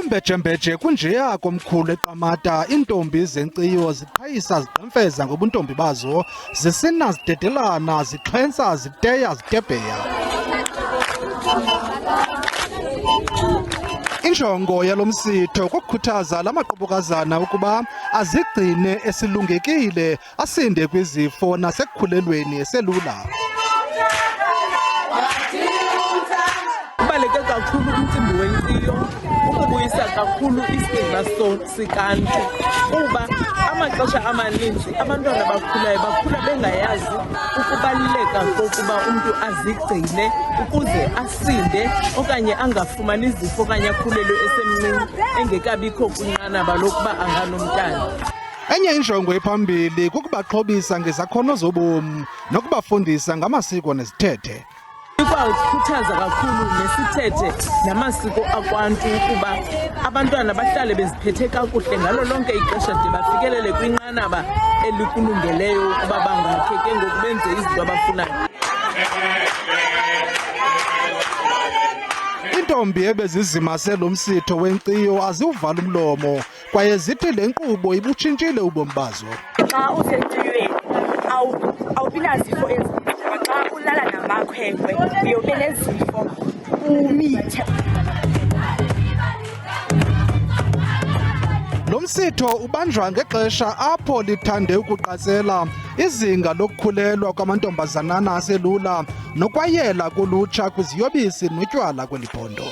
Kumbejembeje kunjeya komkhulu eQamata, iintombi zenkciyo ziqhayisa ziqemfeza ngobuntombi bazo, zisina zidedelana, zixhensa, ziteya, zitebheya. Injongo yalo msitho kukukhuthaza la maqobokazana ukuba azigcine esilungekile, asinde kwizifo nasekukhulelweni eselula. Kubaluleke kakhulu umcimbi wenkciyo ukubuyisa kakhulu isidima sikantu, kuba amaxesha amaninzi abantwana bakhula bengayazi ukubaluleka kokuba umntu azigcine ukuze asinde okanye angafumani izifo okanye akhulelwe esemncinci engekabikho kwinqanaba lokuba anganomntana. Enye injongo ephambili kukubaxhobisa ngezakhono zobomi nokubafundisa ngamasiko nezithethe. Ikwakhuthaza kakhulu nezithethe namasiko akwantu ukuba abantwana bahlale beziphethe kakuhle ngalo lonke ixesha de bafikelele kwinqanaba elikulungeleyo ukuba bangakhe ke ngoku benze izinto abafunayo. Iintombi ebezizimase lo msitho wenkciyo aziwuvala umlomo kwaye zithi le nkqubo ibutshintshile ubomi bazo. Xa usenkciyweni awubi nazifo ezininzi, xa ulala namakhwenkwe uyobe nezifo umithe. Lo msitho ubanjwa ngexesha apho lithande ukuqatsela izinga lokukhulelwa kwamantombazanana aselula nokwayela kolutsha kwiziyobisi notywala kweliphondo.